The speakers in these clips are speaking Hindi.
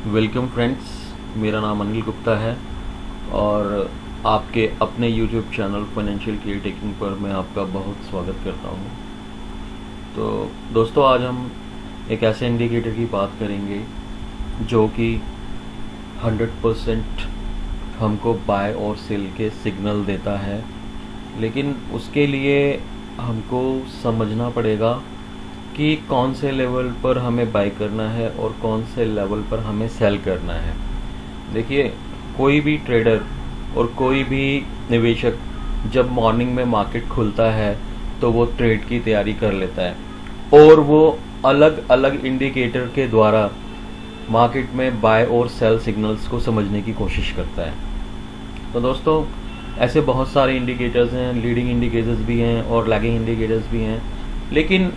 वेलकम फ्रेंड्स, मेरा नाम अनिल गुप्ता है और आपके अपने YouTube channel financial care taking पर मैं आपका बहुत स्वागत करता हूं। तो दोस्तों, आज हम एक ऐसे इंडिकेटर की बात करेंगे जो कि 100% हमको बाय और सेल के सिग्नल देता है, लेकिन उसके लिए हमको समझना पड़ेगा कि कौन से लेवल पर हमें बाय करना है और कौन से लेवल पर हमें सेल करना है। देखिए, कोई भी ट्रेडर और कोई भी निवेशक जब मॉर्निंग में मार्केट खुलता है तो वो ट्रेड की तैयारी कर लेता है और वो अलग अलग इंडिकेटर के द्वारा मार्केट में बाय और सेल सिग्नल्स को समझने की कोशिश करता है। तो दोस्तों, ऐसे बहुत सारे इंडिकेटर्स हैं, लीडिंग इंडिकेटर्स भी हैं और लैगिंग इंडिकेटर्स भी हैं, लेकिन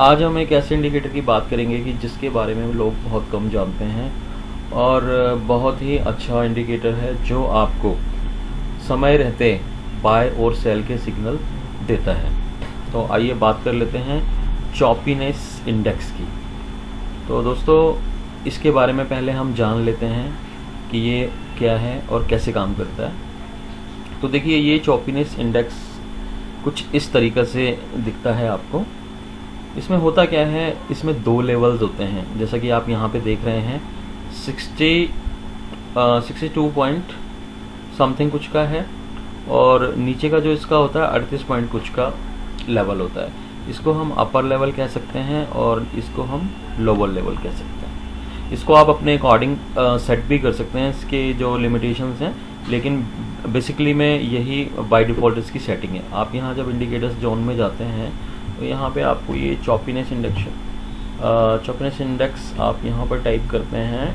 आज हम एक ऐसे इंडिकेटर की बात करेंगे कि जिसके बारे में लोग बहुत कम जानते हैं और बहुत ही अच्छा इंडिकेटर है जो आपको समय रहते बाय और सेल के सिग्नल देता है। तो आइए बात कर लेते हैं चॉपीनेस इंडेक्स की। तो दोस्तों, इसके बारे में पहले हम जान लेते हैं कि ये क्या है और कैसे काम करता है। तो देखिए, ये चॉपीनेस इंडेक्स कुछ इस तरीक़े से दिखता है आपको। इसमें होता क्या है, इसमें दो लेवल्स होते हैं, जैसा कि आप यहाँ पे देख रहे हैं। 62 पॉइंट समथिंग कुछ का है और नीचे का जो इसका होता है 38 पॉइंट कुछ का लेवल होता है। इसको हम अपर लेवल कह सकते हैं और इसको हम लोअर लेवल कह सकते हैं। इसको आप अपने अकॉर्डिंग सेट भी कर सकते हैं, इसके जो लिमिटेशंस हैं, लेकिन बेसिकली में यही बाय डिफ़ॉल्ट इसकी सेटिंग है। आप यहाँ जब इंडिकेटर्स जोन में जाते हैं तो यहाँ पे आपको ये चॉपीनेस इंडेक्स आप यहाँ पर टाइप करते हैं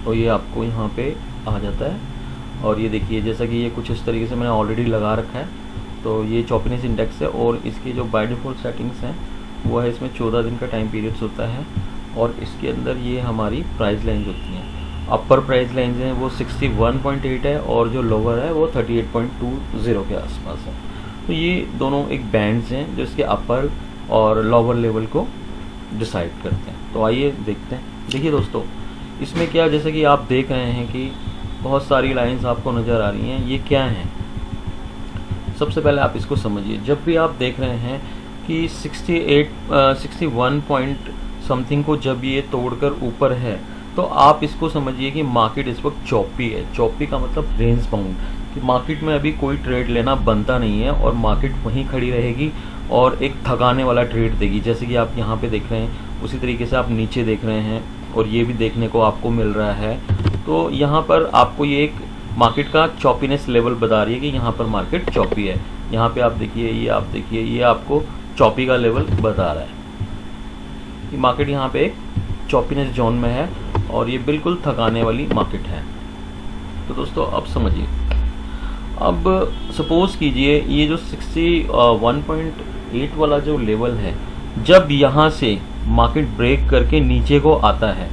तो ये आपको यहाँ पे आ जाता है। और ये देखिए, जैसा कि ये कुछ इस तरीके से मैंने ऑलरेडी लगा रखा है। तो ये चॉपीनेस इंडेक्स है और इसकी जो बाय डिफ़ॉल्ट सेटिंग्स हैं वो है, इसमें 14 दिन का टाइम पीरियड्स होता है और इसके अंदर ये हमारी प्राइस लाइन्स होती हैं। अपर प्राइस लाइन्स हैं वो 61.8 है और जो लोअर है वो 38.20 के आसपास है। तो ये दोनों एक बैंड्स हैं जो इसके अपर और लोअर लेवल को डिसाइड करते हैं। तो आइए देखते हैं। देखिए दोस्तों, इसमें क्या, जैसे कि आप देख रहे हैं कि बहुत सारी लाइंस आपको नज़र आ रही हैं, ये क्या हैं। सबसे पहले आप इसको समझिए। जब भी आप देख रहे हैं कि 61 पॉइंट समथिंग को जब ये तोड़कर ऊपर है तो आप इसको समझिए कि मार्केट इस वक्त चौपी है। चौपी का मतलब रेंज बाउंड, कि मार्केट में अभी कोई ट्रेड लेना बनता नहीं है और मार्केट वहीं खड़ी रहेगी और एक थकाने वाला ट्रेड देगी। जैसे कि आप यहाँ पे देख रहे हैं, उसी तरीके से आप नीचे देख रहे हैं और ये भी देखने को आपको मिल रहा है। तो यहाँ पर आपको ये एक मार्केट का चॉपीनेस लेवल बता रही है कि यहाँ पर मार्केट चौपी है। यहाँ पे आप देखिए, ये आपको चौपी का लेवल बता रहा है कि मार्केट यहाँ पे एक चॉपीनेस जोन में है और ये बिल्कुल थकाने वाली मार्केट है। तो दोस्तों, अब समझिए। अब सपोज कीजिए ये जो 61.8 वाला जो लेवल है, जब यहाँ से मार्केट ब्रेक करके नीचे को आता है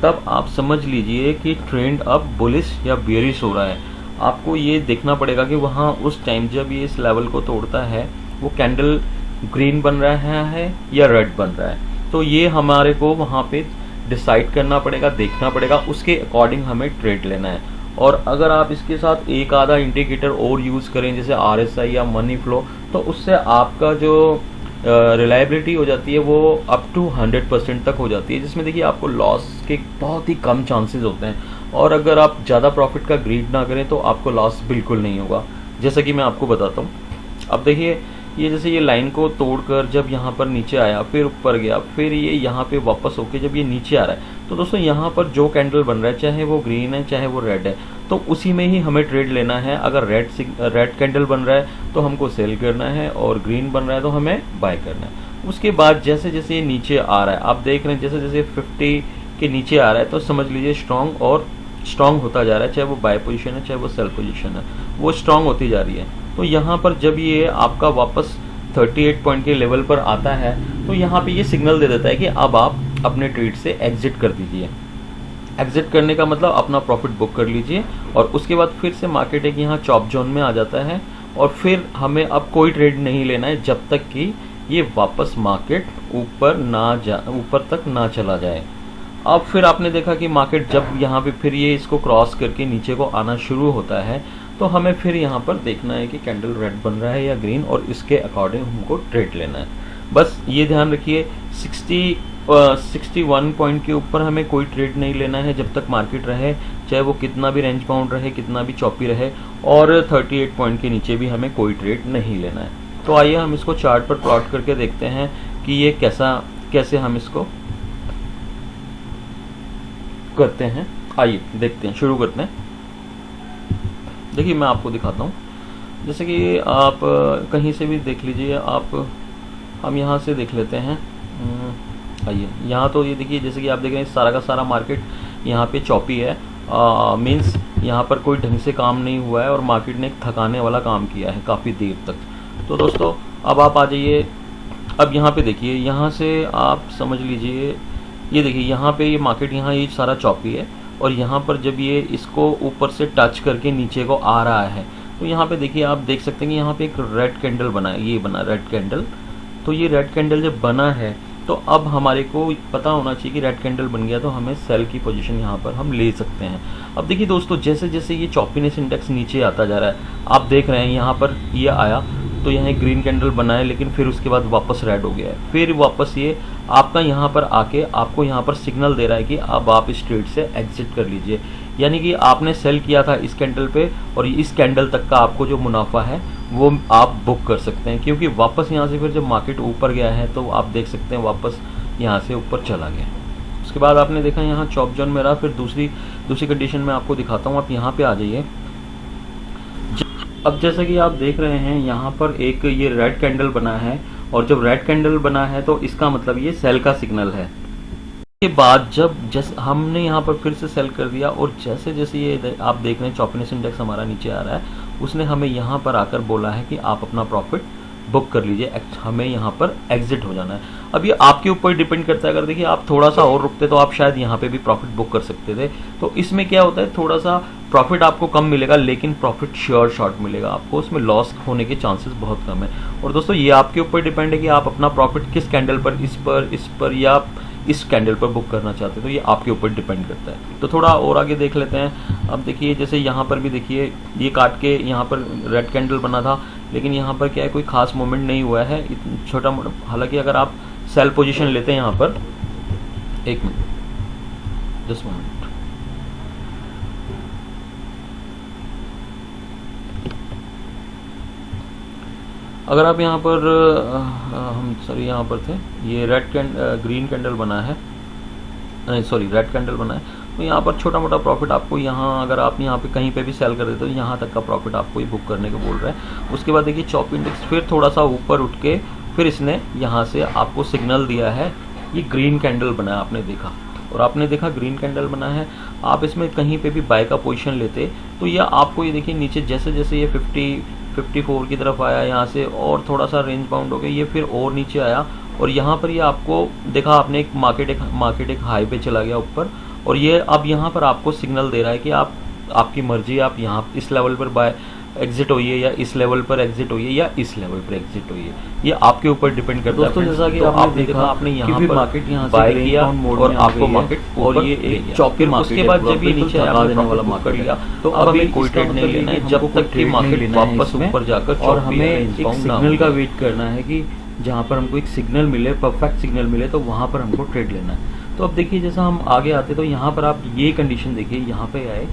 तब आप समझ लीजिए कि ट्रेंड अब बुलिश या बेयरिश हो रहा है। आपको ये देखना पड़ेगा कि वहाँ उस टाइम जब ये इस लेवल को तोड़ता है वो कैंडल ग्रीन बन रहा है या रेड बन रहा है। तो ये हमारे को वहाँ पे डिसाइड करना पड़ेगा, देखना पड़ेगा, उसके अकॉर्डिंग हमें ट्रेड लेना है। और अगर आप इसके साथ एक आधा इंडिकेटर और यूज़ करें, जैसे RSI या मनी फ्लो, तो उससे आपका जो रिलायबिलिटी हो जाती है वो अप टू 100% तक हो जाती है, जिसमें देखिए आपको लॉस के बहुत ही कम चांसेस होते हैं। और अगर आप ज़्यादा प्रॉफिट का ग्रीड ना करें तो आपको लॉस बिल्कुल नहीं होगा, जैसा कि मैं आपको बताता हूँ। अब देखिए, ये जैसे ये लाइन को तोड़कर जब यहाँ पर नीचे आया, फिर ऊपर गया, फिर ये यहाँ पे वापस होके जब ये नीचे आ रहा है, तो दोस्तों यहाँ पर जो कैंडल बन रहा है, चाहे वो ग्रीन है चाहे वो रेड है, तो उसी में ही हमें ट्रेड लेना है। अगर रेड कैंडल बन रहा है तो हमको सेल करना है और ग्रीन बन रहा है तो हमें बाय करना है। उसके बाद जैसे जैसे ये नीचे आ रहा है, आप देख रहे हैं जैसे जैसे 50 के नीचे आ रहा है, तो समझ लीजिए स्ट्रॉन्ग और स्ट्रॉन्ग होता जा रहा है। चाहे वो बाय पोजीशन है चाहे वो सेल पोजीशन है, वो स्ट्रॉन्ग होती जा रही है। तो यहाँ पर जब ये आपका वापस 38 पॉइंट के लेवल पर आता है तो यहाँ पे ये सिग्नल दे देता है कि अब आप अपने ट्रेड से एग्जिट कर दीजिए। एग्जिट करने का मतलब अपना प्रॉफिट बुक कर लीजिए और उसके बाद फिर से मार्केट एक यहाँ चॉप जोन में आ जाता है और फिर हमें अब कोई ट्रेड नहीं लेना है जब तक कि ये वापस मार्केट ऊपर तक ना चला जाए। अब फिर आपने देखा कि मार्केट जब यहाँ पे फिर ये इसको क्रॉस करके नीचे को आना शुरू होता है, तो हमें फिर यहाँ पर देखना है कि कैंडल रेड बन रहा है या ग्रीन, और इसके अकॉर्डिंग हमको ट्रेड लेना है। बस ये ध्यान रखिए 61 पॉइंट के ऊपर हमें कोई ट्रेड नहीं लेना है जब तक मार्केट रहे, चाहे वो कितना भी रेंज बाउंड रहे, कितना भी चॉपी रहे, और 38 पॉइंट के नीचे भी हमें कोई ट्रेड नहीं लेना है। तो आइए हम इसको चार्ट पर प्लॉट करके देखते हैं कि ये कैसे हम इसको करते हैं। आइए देखते हैं, शुरू करते हैं। देखिए मैं आपको दिखाता हूँ, जैसे कि आप कहीं से भी देख लीजिए, हम यहाँ से देख लेते हैं। आइए यहाँ तो ये देखिए, जैसे कि आप देख रहे हैं सारा का सारा मार्केट यहाँ पे चॉपी है, मीन्स यहाँ पर कोई ढंग से काम नहीं हुआ है और मार्केट ने एक थकाने वाला काम किया है काफ़ी देर तक। तो दोस्तों अब आप आ जाइए, अब यहाँ पे देखिए, यहाँ से आप समझ लीजिए, ये देखिए यहाँ पे ये मार्केट यहाँ ये सारा चॉपी है, और यहाँ पर जब ये इसको ऊपर से टच करके नीचे को आ रहा है, तो यहाँ पे देखिए आप देख सकते हैं कि यहाँ पे एक रेड कैंडल बना है, ये बना रेड कैंडल। तो ये रेड कैंडल जब बना है तो अब हमारे को पता होना चाहिए कि रेड कैंडल बन गया तो हमें सेल की पोजीशन यहाँ पर हम ले सकते हैं। अब देखिए दोस्तों, जैसे जैसे ये चॉपीनेस इंडेक्स नीचे आता जा रहा है, आप देख रहे हैं यहाँ पर ये आया तो यहाँ एक ग्रीन कैंडल बना है, लेकिन फिर उसके बाद वापस रेड हो गया है, फिर वापस ये आपका यहाँ पर आके आपको यहाँ पर सिग्नल दे रहा है कि अब आप इस ट्रेड से एग्जिट कर लीजिए। यानी कि आपने सेल किया था इस कैंडल पे, और इस कैंडल तक का आपको जो मुनाफा है वो आप बुक कर सकते हैं, क्योंकि वापस यहाँ से फिर जब मार्केट ऊपर गया है तो आप देख सकते हैं वापस यहाँ से ऊपर चला गया। उसके बाद आपने देखा यहाँ चॉप जोन में रहा। फिर दूसरी कंडीशन में आपको दिखाता हूँ, आप यहाँ पे आ जाइए। अब जैसा कि आप देख रहे हैं यहाँ पर एक ये रेड कैंडल बना है, और जब रेड कैंडल बना है तो इसका मतलब ये सेल का सिग्नल है। के बाद जैसे हमने यहाँ पर फिर से सेल कर दिया, और जैसे जैसे ये आप देख रहे हैं चॉपीनेस इंडेक्स हमारा नीचे आ रहा है, उसने हमें यहाँ पर आकर बोला है कि आप अपना प्रॉफिट बुक कर लीजिए, हमें यहाँ पर एग्जिट हो जाना है। अब ये आपके ऊपर डिपेंड करता है, अगर देखिए आप थोड़ा सा और रुकते तो आप शायद यहाँ पे भी प्रॉफिट बुक कर सकते थे। तो इसमें क्या होता है, थोड़ा सा प्रॉफिट आपको कम मिलेगा, लेकिन प्रॉफिट श्योर शॉर्ट मिलेगा आपको, उसमें लॉस होने के चांसेस बहुत कम है। और दोस्तों ये आपके ऊपर डिपेंड है कि आप अपना प्रॉफिट किस कैंडल पर, इस पर या इस कैंडल पर बुक करना चाहते हैं, तो ये आपके ऊपर डिपेंड करता है। तो थोड़ा और आगे देख लेते हैं। अब देखिए जैसे यहाँ पर भी देखिए, ये काट के यहाँ पर रेड कैंडल बना था, लेकिन यहाँ पर क्या है, कोई खास मूवमेंट नहीं हुआ है, छोटा मोटा। हालांकि अगर आप सेल पोजीशन लेते हैं यहाँ पर, एक मिनट, जस्ट मोमेंट, अगर आप यहाँ पर हम सॉरी यहाँ पर थे, ये ग्रीन कैंडल बना है, नहीं सॉरी रेड कैंडल बना है, तो यहाँ पर छोटा मोटा प्रॉफिट आपको यहाँ, अगर आप यहाँ पे कहीं पे भी सेल कर देते हो, यहाँ तक का प्रॉफिट आपको ये बुक करने को बोल रहा है। उसके बाद देखिए चॉप इंडेक्स फिर थोड़ा सा ऊपर उठ के फिर इसने यहाँ से आपको सिग्नल दिया है, ये ग्रीन कैंडल बना है, आपने देखा, और आपने देखा ग्रीन कैंडल बना है। आप इसमें कहीं पे भी बाय का पोजीशन लेते तो ये आपको, ये देखिए नीचे जैसे जैसे ये 54 की तरफ आया यहाँ से, और थोड़ा सा रेंज बाउंड हो गया, ये फिर और नीचे आया, और यहाँ पर ये आपको देखा आपने एक मार्केट एक हाई पे चला गया ऊपर, और ये अब यहाँ पर आपको सिग्नल दे रहा है कि आपकी मर्जी, आप यहाँ इस लेवल पर बाय एग्जिट होइए, या इस लेवल पर एग्जिट होइए, या इस लेवल पर एग्जिट होइए, ये आपके ऊपर डिपेंड करता है। दोस्तों जैसा कि आपने देखा, आपने यहाँ पर मार्केट यहाँ बाय किया और आपको मार्केट, और ये एक चौके मार्केट, उसके बाद जब ये नीचे आया देने वाला मार्केट लिया, तो अब हमें कोई ट्रेड नहीं लेना है जब तक कि मार्केट वापस ऊपर जाकर, और हमें एक सिग्नल का वेट करना है कि जहाँ पर हमको एक सिग्नल मिले, परफेक्ट सिग्नल मिले, तो वहाँ पर हमको ट्रेड लेना है। तो अब देखिए जैसा हम आगे आते तो यहाँ पर आप ये कंडीशन देखिए, यहाँ पे आए,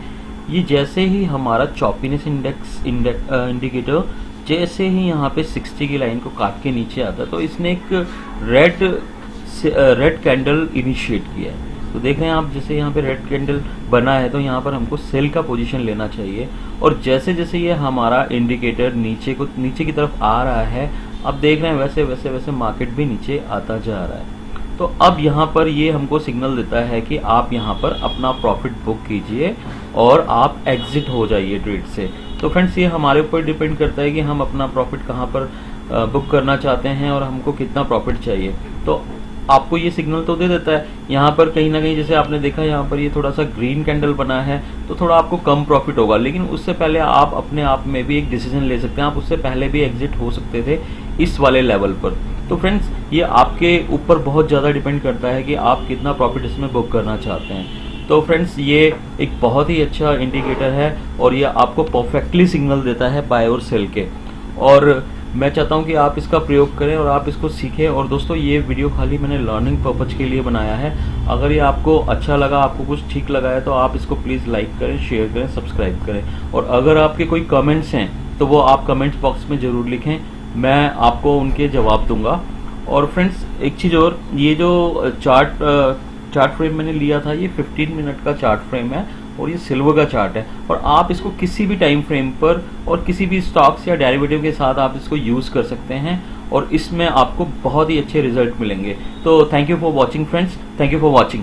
ये जैसे ही हमारा चॉपीनेस इंडिकेटर जैसे ही यहाँ पे 60 की लाइन को काट के नीचे आता, तो इसने एक रेड कैंडल इनिशिएट किया है। तो देख रहे हैं आप, जैसे यहाँ पे रेड कैंडल बना है, तो यहाँ पर हमको सेल का पोजीशन लेना चाहिए, और जैसे जैसे ये हमारा इंडिकेटर नीचे की तरफ आ रहा है, अब देख रहे हैं वैसे वैसे वैसे मार्केट भी नीचे आता जा रहा है। तो अब यहाँ पर ये हमको सिग्नल देता है कि आप यहाँ पर अपना प्रॉफिट बुक कीजिए और आप एग्जिट हो जाइए ट्रेड से। तो फ्रेंड्स ये हमारे ऊपर डिपेंड करता है कि हम अपना प्रॉफिट कहाँ पर बुक करना चाहते हैं और हमको कितना प्रॉफिट चाहिए। तो आपको ये सिग्नल तो दे देता है। यहाँ पर कहीं ना कहीं जैसे आपने देखा, यहाँ पर ये थोड़ा सा ग्रीन कैंडल बना है, तो थोड़ा आपको कम प्रॉफिट होगा, लेकिन उससे पहले आप अपने आप में भी एक डिसीजन ले सकते हैं। आप उससे पहले भी एग्जिट हो सकते थे इस वाले लेवल पर। तो फ्रेंड्स ये आपके ऊपर बहुत ज़्यादा डिपेंड करता है कि आप कितना प्रॉफिट इसमें बुक करना चाहते हैं। तो फ्रेंड्स ये एक बहुत ही अच्छा इंडिकेटर है और ये आपको परफेक्टली सिग्नल देता है बाय और सेल के। और मैं चाहता हूं कि आप इसका प्रयोग करें और आप इसको सीखें। और दोस्तों ये वीडियो खाली मैंने लर्निंग पर्पज के लिए बनाया है। अगर ये आपको अच्छा लगा, आपको कुछ ठीक लगा है, तो आप इसको प्लीज़ लाइक करें, शेयर करें, सब्सक्राइब करें। और अगर आपके कोई कमेंट्स हैं तो वो आप कमेंट्स बॉक्स में ज़रूर लिखें, मैं आपको उनके जवाब दूंगा। और फ्रेंड्स एक चीज़ और, ये जो चार्ट फ्रेम मैंने लिया था ये 15 मिनट का चार्ट फ्रेम है और ये सिल्वर का चार्ट है। और आप इसको किसी भी टाइम फ्रेम पर और किसी भी स्टॉक्स या डेरिवेटिव के साथ आप इसको यूज़ कर सकते हैं और इसमें आपको बहुत ही अच्छे रिजल्ट मिलेंगे। तो thank you for watching friends, thank you for watching.